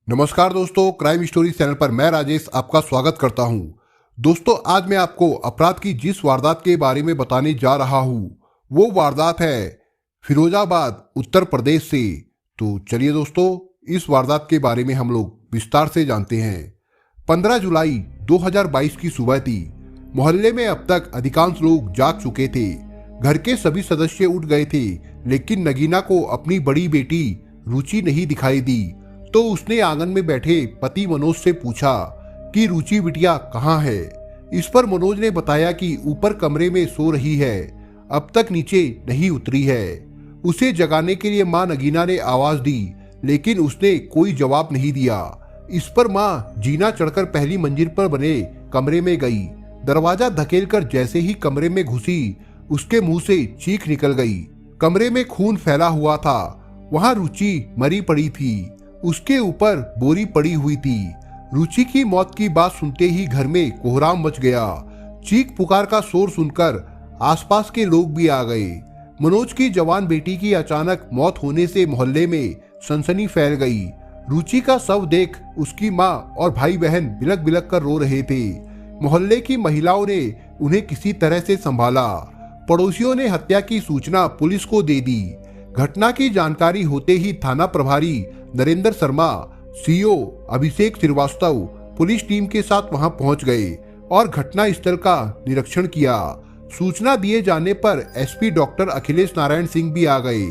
नमस्कार दोस्तों, crime story channel पर मैं राजेश आपका स्वागत करता हूं। दोस्तों, आज मैं आपको अपराध की जिस वारदात के बारे में बताने जा रहा हूं वो वारदात है फिरोजाबाद, उत्तर प्रदेश से। तो चलिए दोस्तों, इस वारदात के बारे में हम लोग विस्तार से जानते हैं। 15 जुलाई 2022 की सुबह थी। मोहल्ले में अब तक अधिकांश लोग जाग चुके थे। घर के सभी सदस्य उठ गए थे, लेकिन नगीना को अपनी बड़ी बेटी रुचि नहीं दिखाई दी। तो उसने आंगन में बैठे पति मनोज से पूछा कि रुचि बिटिया कहाँ है। इस पर मनोज ने बताया कि ऊपर कमरे में सो रही है, अब तक नीचे नहीं उतरी है। उसे जगाने के लिए मां नगीना ने आवाज दी, लेकिन उसने कोई जवाब नहीं दिया। इस पर मां जीना चढ़कर पहली मंजिल पर बने कमरे में गई। दरवाजा धकेलकर जैसे ही कमरे में घुसी, उसके मुंह से चीख निकल गई। कमरे में खून फैला हुआ था। वहां रुचि मरी पड़ी थी, उसके ऊपर बोरी पड़ी हुई थी। रुचि की मौत की बात सुनते ही घर में कोहराम मच गया। चीख पुकार का शोर सुनकर आसपास के लोग भी आ गए। मनोज की जवान बेटी की अचानक मौत होने से मोहल्ले में सनसनी फैल गई। रुचि का शव देख उसकी मां और भाई बहन बिलक बिलक कर रो रहे थे। मोहल्ले की महिलाओं ने उन्हें किसी तरह से संभाला। पड़ोसियों ने हत्या की सूचना पुलिस को दे दी। घटना की जानकारी होते ही थाना प्रभारी नरेंद्र शर्मा, सीओ अभिषेक श्रीवास्तव पुलिस टीम के साथ वहां पहुंच गए और घटना स्थल का निरीक्षण किया। सूचना दिए जाने पर एसपी डॉक्टर अखिलेश नारायण सिंह भी आ गए।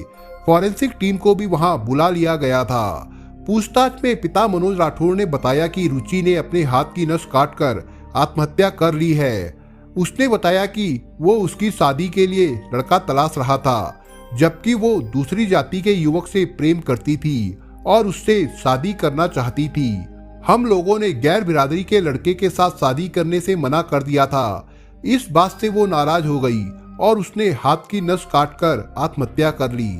फॉरेंसिक टीम को भी वहां बुला लिया गया था। पूछताछ में पिता मनोज राठौड़ ने बताया कि रुचि ने अपने हाथ की नस काटकर आत्महत्या कर ली है। उसने बताया कि वो उसकी शादी के लिए लड़का तलाश रहा था, जबकि वो दूसरी जाति के युवक से प्रेम करती थी और उससे शादी करना चाहती थी। हम लोगों ने गैर बिरादरी के लड़के के साथ शादी करने से मना कर दिया था। इस बात से वो नाराज हो गई और उसने हाथ की नस काटकर आत्महत्या कर ली।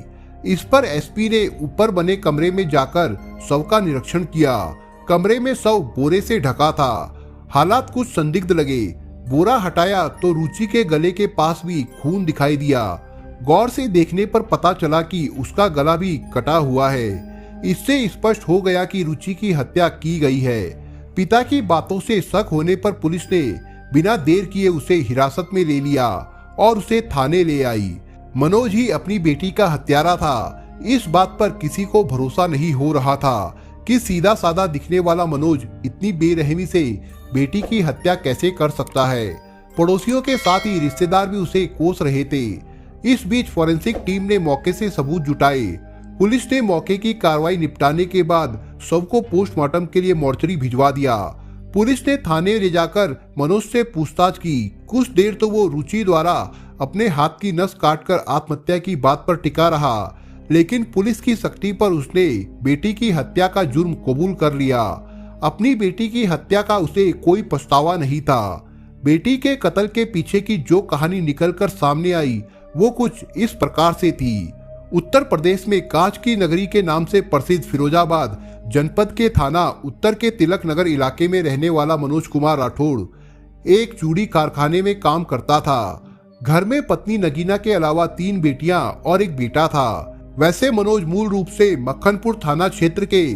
इस पर एसपी ने ऊपर बने कमरे में जाकर शव का निरीक्षण किया। कमरे में शव बोरे से ढका था। हालात कुछ संदिग्ध लगे। बोरा हटाया तो रुचि के गले के पास भी खून दिखाई दिया। गौर से देखने पर पता चला कि उसका गला भी कटा हुआ है। इससे स्पष्ट हो गया कि रुचि की हत्या की गई है। पिता की बातों से शक होने पर पुलिस ने बिना देर किए उसे हिरासत में ले लिया और उसे थाने ले आई। मनोज ही अपनी बेटी का हत्यारा था। इस बात पर किसी को भरोसा नहीं हो रहा था कि सीधा साधा दिखने वाला मनोज इतनी बेरहमी से बेटी की हत्या कैसे कर सकता है। पड़ोसियों के साथ ही रिश्तेदार भी उसे कोस रहे थे। इस बीच फॉरेंसिक टीम ने मौके से सबूत जुटाए। पुलिस ने मौके की कार्रवाई निपटाने के बाद शव को पोस्टमार्टम के लिए मोर्चरी भिजवा दिया। पुलिस ने थाने ले जाकर मनोज से पूछताछ की। कुछ देर तो वो रुचि द्वारा अपने हाथ की नस काटकर आत्महत्या की बात पर टिका रहा, लेकिन पुलिस की सख्ती पर उसने बेटी की हत्या का जुर्म कबूल कर लिया। अपनी बेटी की हत्या का उसे कोई पछतावा नहीं था। बेटी के कत्ल के पीछे की जो कहानी निकलकर सामने आई वो कुछ इस प्रकार से थी। उत्तर प्रदेश में कांच की नगरी के नाम से प्रसिद्ध फिरोजाबाद जनपद के थाना उत्तर के तिलक नगर इलाके में रहने वाला मनोज कुमार राठौड़ एक चूड़ी कारखाने में काम करता था। घर में पत्नी नगीना के अलावा 3 बेटियां और एक बेटा था। वैसे मनोज मूल रूप से मक्खनपुर थाना क्षेत्र के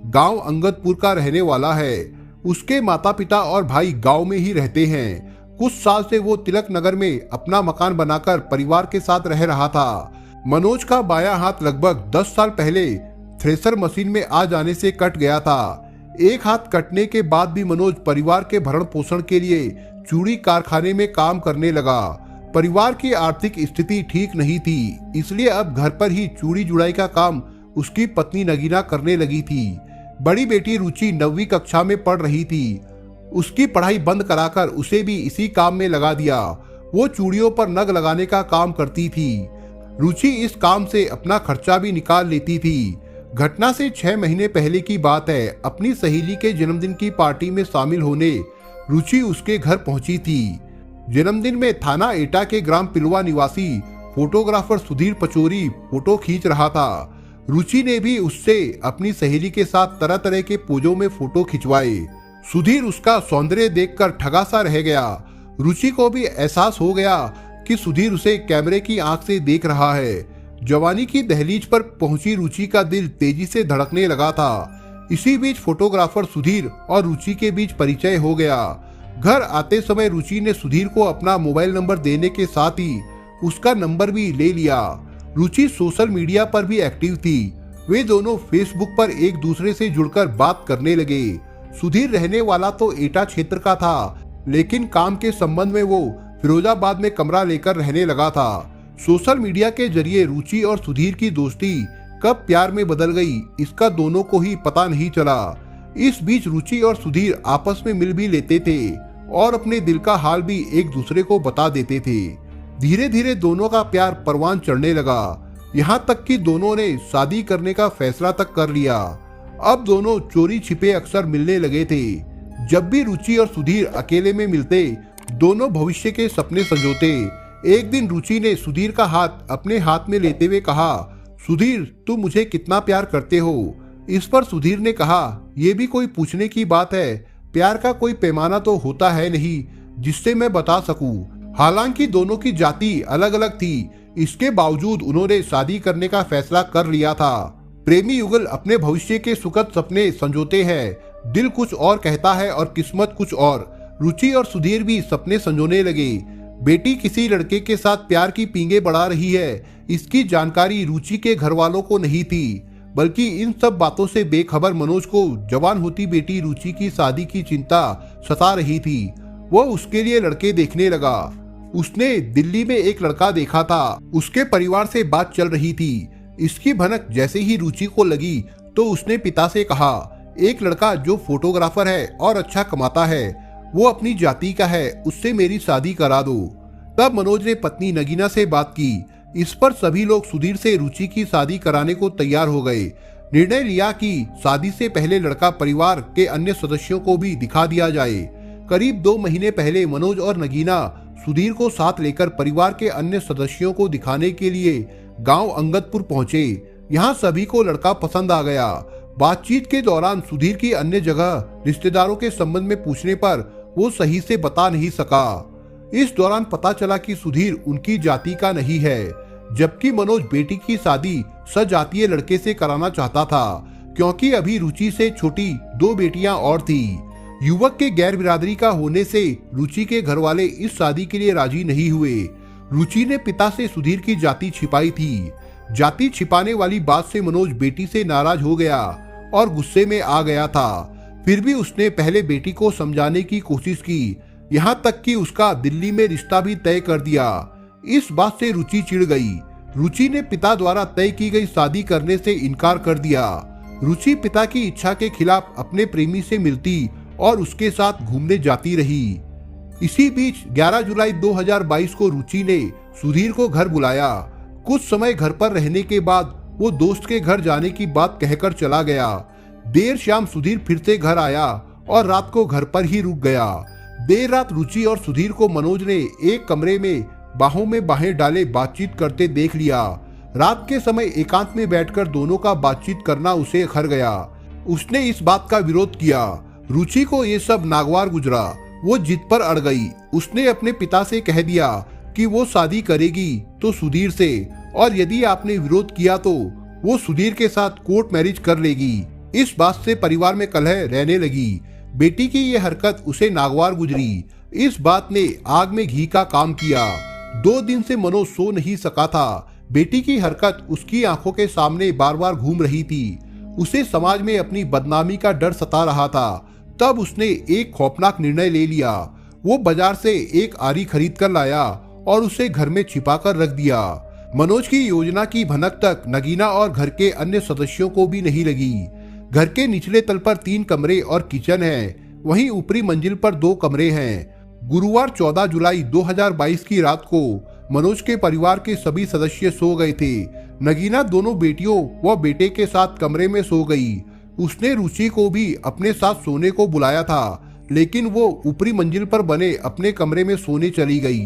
गांव अंगदपुर का रहने वाला है। उसके माता पिता और भाई गांव में ही रहते हैं। कुछ साल से वो तिलक नगर में अपना मकान बनाकर परिवार के साथ रह रहा था। मनोज का बायां हाथ लगभग 10 साल पहले थ्रेसर मशीन में आ जाने से कट गया था। एक हाथ कटने के बाद भी मनोज परिवार के भरण पोषण के लिए चूड़ी कारखाने में काम करने लगा। परिवार की आर्थिक स्थिति ठीक नहीं थी, इसलिए अब घर पर ही चूड़ी जुड़ाई का काम उसकी पत्नी नगीना करने लगी थी। बड़ी बेटी रुचि 9वीं कक्षा में पढ़ रही थी। उसकी पढ़ाई बंद कराकर उसे भी इसी काम में लगा दिया। वो चूड़ियों पर नग लगाने का काम करती थी। रुचि इस काम से अपना खर्चा भी निकाल लेती थी। घटना से 6 महीने पहले की बात है। अपनी सहेली के जन्मदिन की पार्टी में शामिल होने रुचि उसके घर पहुंची थी। जन्मदिन में थाना एटा के ग्राम पिलवा निवासी फोटोग्राफर सुधीर पचौरी फोटो खींच रहा था। रुचि ने भी उससे अपनी सहेली के साथ तरह तरह के पोजों में फोटो खिंचवाए। सुधीर उसका सौंदर्य देखकर ठगा सा रह गया। रुचि को भी एहसास हो गया कि सुधीर उसे कैमरे की आंख से देख रहा है। जवानी की दहलीज पर पहुंची रुचि का दिल तेजी से धड़कने लगा था। इसी बीच फोटोग्राफर सुधीर और रुचि के बीच परिचय हो गया। घर आते समय रुचि ने सुधीर को अपना मोबाइल नंबर देने के साथ ही उसका नंबर भी ले लिया। रुचि सोशल मीडिया पर भी एक्टिव थी। वे दोनों फेसबुक पर एक दूसरे से जुड़कर बात करने लगे। सुधीर रहने वाला तो एटा क्षेत्र का था, लेकिन काम के संबंध में वो फिरोजाबाद में कमरा लेकर रहने लगा था। सोशल मीडिया के जरिए रुचि और सुधीर की दोस्ती कब प्यार में बदल गई, इसका दोनों को ही पता नहीं चला। इस बीच रुचि और सुधीर आपस में मिल भी लेते थे और अपने दिल का हाल भी एक दूसरे को बता देते थे। धीरे धीरे दोनों का प्यार परवान चढ़ने लगा, यहाँ तक कि दोनों ने शादी करने का फैसला तक कर लिया। अब दोनों चोरी छिपे अक्सर मिलने लगे थे। जब भी रुचि और सुधीर अकेले में मिलते, दोनों भविष्य के सपने संजोते। एक दिन रुचि ने सुधीर का हाथ अपने हाथ में लेते हुए कहा, सुधीर तुम मुझे कितना प्यार करते हो? इस पर सुधीर ने कहा, ये भी कोई पूछने की बात है? प्यार का कोई पैमाना तो होता है नहीं जिससे मैं बता सकूं। हालांकि दोनों की जाति अलग अलग थी, इसके बावजूद उन्होंने शादी करने का फैसला कर लिया था। प्रेमी युगल अपने भविष्य के सुखद सपने संजोते हैं। दिल कुछ और कहता है और किस्मत कुछ और। रुचि और सुधीर भी सपने संजोने लगे। बेटी किसी लड़के के साथ प्यार की पींगे बढ़ा रही है, इसकी जानकारी रुचि के घर वालों को नहीं थी, बल्कि इन सब बातों से बेखबर मनोज को जवान होती बेटी रुचि की शादी की चिंता सता रही थी। वो उसके लिए लड़के देखने लगा। उसने दिल्ली में एक लड़का देखा था, उसके परिवार से बात चल रही थी। इसकी भनक जैसे ही रुचि को लगी तो उसने पिता से कहा, एक लड़का जो फोटोग्राफर है और अच्छा कमाता है, वो अपनी जाति का है, उससे मेरी शादी करा दो। तब मनोज ने पत्नी नगीना से बात की। इस पर सभी लोग सुधीर से रुचि की शादी कराने को तैयार हो गए। निर्णय लिया कि शादी से पहले लड़का परिवार के अन्य सदस्यों को भी दिखा दिया जाए। करीब 2 महीने पहले मनोज और नगीना सुधीर को साथ लेकर परिवार के अन्य सदस्यों को दिखाने के लिए गांव अंगदपुर पहुंचे। यहां सभी को लड़का पसंद आ गया। बातचीत के दौरान सुधीर की अन्य जगह रिश्तेदारों के संबंध में पूछने पर वो सही से बता नहीं सका। इस दौरान पता चला कि सुधीर उनकी जाति का नहीं है, जबकि मनोज बेटी की शादी सजातीय लड़के से कराना चाहता था, क्योंकि अभी रुचि से छोटी 2 बेटियां और थी। युवक के गैर बिरादरी का होने से रुचि के घर वाले इस शादी के लिए राजी नहीं हुए। रुचि ने पिता से सुधीर की जाति छिपाई थी। जाति छिपाने वाली बात से मनोज बेटी से नाराज हो गया और गुस्से में आ गया था। फिर भी उसने पहले बेटी को समझाने की कोशिश की, यहाँ तक कि उसका दिल्ली में रिश्ता भी तय कर दिया। इस बात से रुचि चिढ़ गई। रुचि ने पिता द्वारा तय की गई शादी करने से इनकार कर दिया। रुचि पिता की इच्छा के खिलाफ अपने प्रेमी से मिलती और उसके साथ घूमने जाती रही। इसी बीच 11 जुलाई 2022 को रुचि ने सुधीर को घर बुलाया। कुछ समय घर पर रहने के बाद वो दोस्त के घर जाने की बात कहकर चला गया। देर शाम सुधीर फिर से घर आया और रात को घर पर ही रुक गया। देर रात रुचि और सुधीर को मनोज ने एक कमरे में बाहों में बाहें डाले बातचीत करते देख लिया। रात के समय एकांत में बैठकर दोनों का बातचीत करना उसे अखर गया। उसने इस बात का विरोध किया। रुचि को ये सब नागवार गुजरा। वो जिद पर अड़ गई। उसने अपने पिता से कह दिया कि वो शादी करेगी तो सुधीर से, और यदि आपने विरोध किया तो वो सुधीर के साथ कोर्ट मैरिज कर लेगी। इस बात से परिवार में कलह रहने लगी। बेटी की ये हरकत उसे नागवार गुजरी। इस बात ने आग में घी का काम किया। 2 दिन से मनोज सो नहीं सका था। बेटी की हरकत उसकी आंखों के सामने बार बार घूम रही थी। उसे समाज में अपनी बदनामी का डर सता रहा था। तब उसने एक खौफनाक निर्णय ले लिया। वो बाजार से एक आरी खरीद कर लाया और उसे घर में छिपा कर रख दिया। मनोज की योजना की भनक तक नगीना और घर के अन्य सदस्यों को भी नहीं लगी। घर के निचले तल पर 3 कमरे और किचन है, वहीं ऊपरी मंजिल पर 2 कमरे हैं। गुरुवार 14 जुलाई 2022 की रात को मनोज के परिवार के सभी सदस्य सो गए थे। नगीना दोनों बेटियों व बेटे के साथ कमरे में सो गई। उसने रुचि को भी अपने साथ सोने को बुलाया था, लेकिन वो ऊपरी मंजिल पर बने अपने कमरे में सोने चली गई,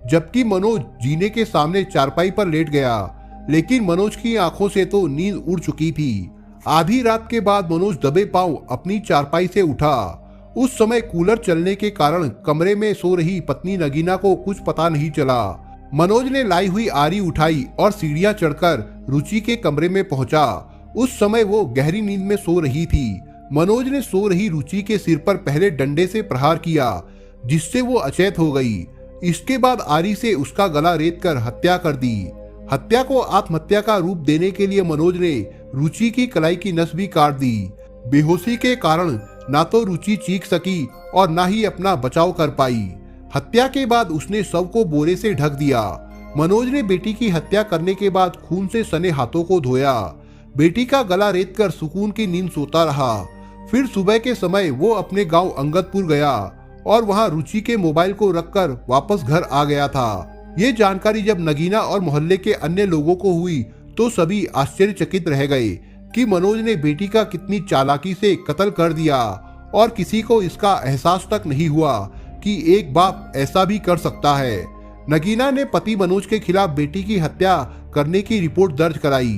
जबकि मनोज जीने के सामने चारपाई पर लेट गया। लेकिन मनोज की आंखों से तो नींद उड़ चुकी थी। आधी रात के बाद मनोज दबे पांव अपनी चारपाई से उठा। उस समय कूलर चलने के कारण कमरे में सो रही पत्नी नगीना को कुछ पता नहीं चला। मनोज ने लाई हुई आरी उठाई और सीढ़ियां चढ़कर रुचि के कमरे में पहुंचा। उस समय वो गहरी नींद में सो रही थी। मनोज ने सो रही रुचि के सिर पर पहले डंडे से प्रहार किया, जिससे वो अचेत हो गई। इसके बाद आरी से उसका गला रेत कर हत्या कर दी। हत्या को आत्महत्या का रूप देने के लिए मनोज ने रुचि की कलाई की नस भी काट दी। बेहोशी के कारण ना तो रुचि चीख सकी और ना ही अपना बचाव कर पाई। हत्या के बाद उसने शव को बोरे से ढक दिया। मनोज ने बेटी की हत्या करने के बाद खून से सने हाथों को धोया। बेटी का गला रेत कर सुकून की नींद सोता रहा। फिर सुबह के समय वो अपने गांव अंगदपुर गया और वहां रुचि के मोबाइल को रखकर वापस घर आ गया था। ये जानकारी जब नगीना और मोहल्ले के अन्य लोगों को हुई तो सभी आश्चर्यचकित रह गए कि मनोज ने बेटी का कितनी चालाकी से कत्ल कर दिया और किसी को इसका एहसास तक नहीं हुआ कि एक बाप ऐसा भी कर सकता है। नगीना ने पति मनोज के खिलाफ बेटी की हत्या करने की रिपोर्ट दर्ज कराई।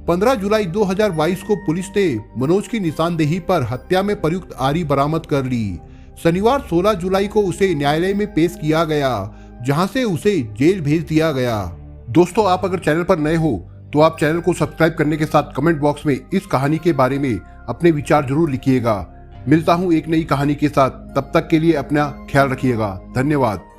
15 जुलाई 2022 को पुलिस ने मनोज की निशानदेही पर हत्या में प्रयुक्त आरी बरामद कर ली। शनिवार 16 जुलाई को उसे न्यायालय में पेश किया गया, जहां से उसे जेल भेज दिया गया। दोस्तों, आप अगर चैनल पर नए हो तो आप चैनल को सब्सक्राइब करने के साथ कमेंट बॉक्स में इस कहानी के बारे में अपने विचार जरूर लिखिएगा। मिलता हूं एक नई कहानी के साथ, तब तक के लिए अपना ख्याल रखिएगा। धन्यवाद।